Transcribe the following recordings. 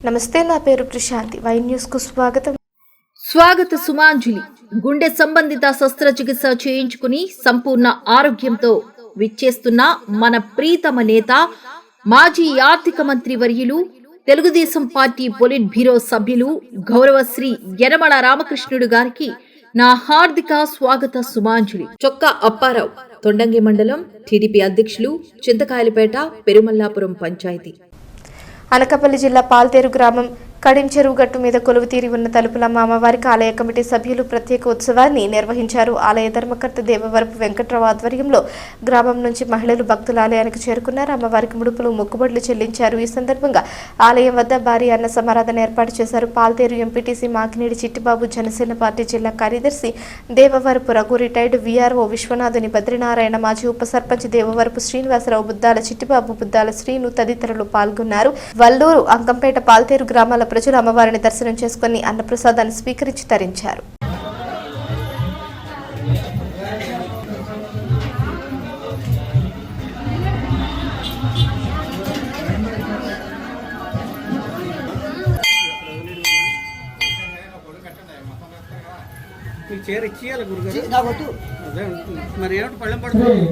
నమస్తే, నా పేరు ప్రశాంతి. వై న్యూస్ కు స్వాగతం. సుమాంజలి గుండె సంబంధిత శస్త్రచికిత్స చేయించుకుని సంపూర్ణ ఆరోగ్యంతో విచ్చేస్తున్న మన ప్రీతమ నేత, మాజీ ఆర్థిక మంత్రి వర్యులు, తెలుగుదేశం పార్టీ పొలిట్ బ్యూరో సభ్యులు గౌరవశ్రీ యనమల రామకృష్ణుడు గారికి నా హార్దిక స్వాగత సుమాంజలి. చొక్కా అప్పారావు, తొండంగి మండలం టీడీపీ అధ్యక్షులు, చింతకాయలపేట, పెరుమల్లాపురం పంచాయతీ. అనకాపల్లి జిల్లా పాల్తేరు గ్రామం కడిం చెరువు గట్టు మీద కొలువుతీరి ఉన్న తలుపులమ్మ అమ్మవారికి ఆలయ కమిటీ సభ్యులు ప్రత్యేక ఉత్సవాన్ని నిర్వహించారు. ఆలయ ధర్మకర్త దేవవరపు వెంకట్రావు ఆధ్వర్యంలో గ్రామం నుంచి మహిళలు భక్తుల ఆలయానికి చేరుకున్నారు. అమ్మవారికి ముడుపులు, మొక్కుబడులు చెల్లించారు. ఈ సందర్భంగా ఆలయం వద్ద భారీ అన్న సమారాధన ఏర్పాటు చేశారు. పాల్తేరు ఎంపీటీసీ మాకినేడి చిట్టిబాబు, జనసేన పార్టీ జిల్లా కార్యదర్శి దేవవరపు రఘు, రిటైర్డ్ వీఆర్ఓ విశ్వనాథుని బద్రీనారాయణ, మాజీ ఉప సర్పంచ్ దేవవరపు శ్రీనివాసరావు, బుద్దాల చిట్టిబాబు, బుద్దాల శ్రీను తదితరులు పాల్గొన్నారు. వల్లూరు, అంకంపేట, పాల్తేరు గ్రామాల ప్రజలు అమ్మవారిని దర్శనం చేసుకుని అన్నప్రసాదాన్ని స్వీకరించి తరించారు. మరి ఏమిటి పళ్ళెం పడుతుంది.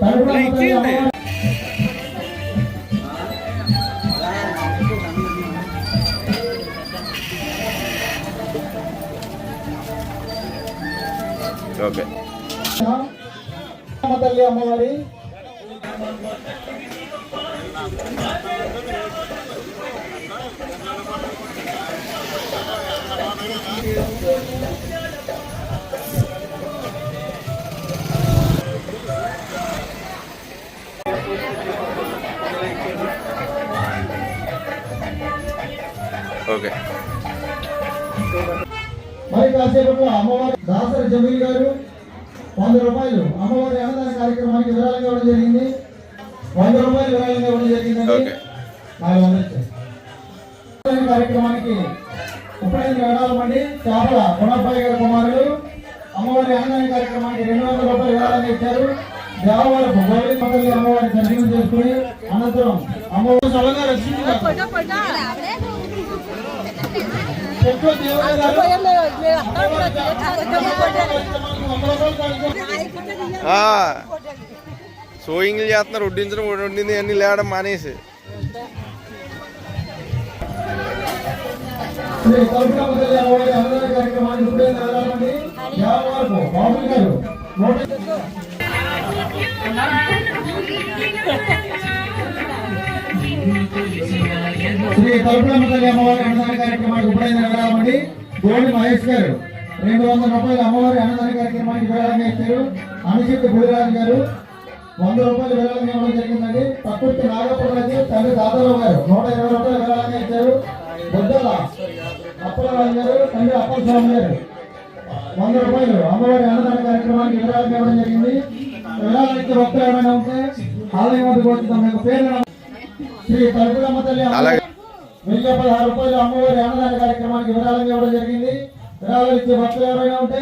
ఓకే, తల్లి అమ్మవారి ఓకే. మరి కాసేపట్లో అమ్మవారి దాసరి జమీల్ గారు 100 రూపాయలు అమ్మవారి అన్నదాన కార్యక్రమానికి విరాళంగా ఇవ్వడం జరిగింది. 100 రూపాయలు విరాళంగా ఇవ్వడం జరిగిందండి. 400 కార్యక్రమానికి ఉపయోగించిన విరాళమండి. చేపల గుణబ్బాయి గారి కుమారులు అమ్మవారి అన్నదాన కార్యక్రమానికి 200 రూపాయలు విరాళంగా ఇచ్చారు. దేవవరపు గోవిందపల్లి అమ్మవారి దర్శనం చేసుకుని అనంతరం అమ్మవారి సభగా సోయింగ్లు చేస్తున్నారు. వడ్డింది అన్ని లేవడం మానేసి శ్రీ తలుపులమ్మ తల్లి అమ్మవారి అన్నదాన కార్యక్రమానికి ఉపయోగించిన విరాళమండి. గోడి మహేష్ గారు 200 రూపాయలు అమ్మవారి అన్నదాన కార్యక్రమానికి విరాళంగా ఇచ్చారు. అనుచిత భూరాజు గారు 100 రూపాయలు విరాళంగా ఇవ్వడం జరిగిందండి. పక్కుర్తి నాగపురాజు తండ్రి దాదారావు గారు 120 రూపాయలు విరాళంగా ఇచ్చారు. బుద్ధల అప్పలరాజు గారు తండ్రి అప్పలస్వామి గారు 100 రూపాయలు అమ్మవారి అన్నదాన కార్యక్రమానికి విరాళంగా ఇవ్వడం జరిగింది. విరాళం ఇచ్చే భక్తులు ఏమైనా ఉంటే ఆలయం వద్దకు వచ్చి తమ యొక్క పేరు శ్రీ తలుపులమ్మ తల్లి 1016 రూపాయలు అమ్మవారి అన్నదాన కార్యక్రమానికి విరాళంగా ఇవ్వడం జరిగింది. విరాళాలు ఇచ్చే భక్తులు ఎవరైనా ఉంటే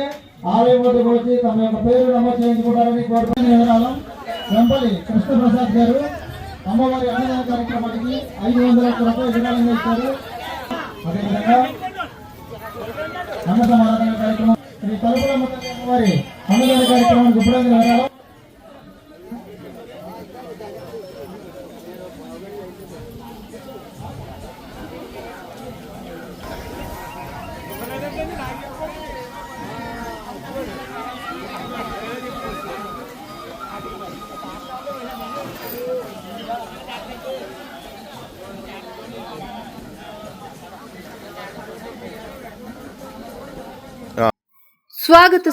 ఆలయం వద్దకు వచ్చి తమ యొక్క పేరు నమోదు చేయించుకుంటారని కోరుకునే విరాళం. వెంపల్లి కృష్ణప్రసాద్ గారు అమ్మవారి అన్నదాన కార్యక్రమానికి 500 రూపాయలు విరాళంగా ఇచ్చారు. అదేవిధంగా అన్న సమారాధన కార్యక్రమం శ్రీ తలుపులమ్మ తల్లి అమ్మవారి అన్నదాన కార్యక్రమానికి ఉపయోగించిన విరాళం.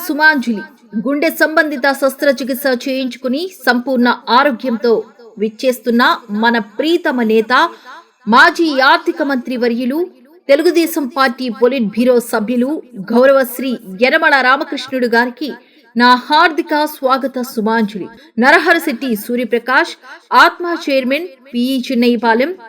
సుమాంజలి గుండె సంబంధిత శస్త్రచికిత్స చేయించుకుని సంపూర్ణ ఆరోగ్యంతో విచ్చేస్తున్న మన ప్రీతమ నేత, మాజీ ఆర్థిక మంత్రి వర్యులు, తెలుగుదేశం పార్టీ పొలిట్ బ్యూరో సభ్యులు గౌరవశ్రీ యనమల రామకృష్ణుడు గారికి నా హార్దిక స్వాగత సుమాంజలి. నరహరశెట్టి సూర్యప్రకాష్, ఆత్మ చైర్మన్, పిఈ చిన్నయ్యపాలెం.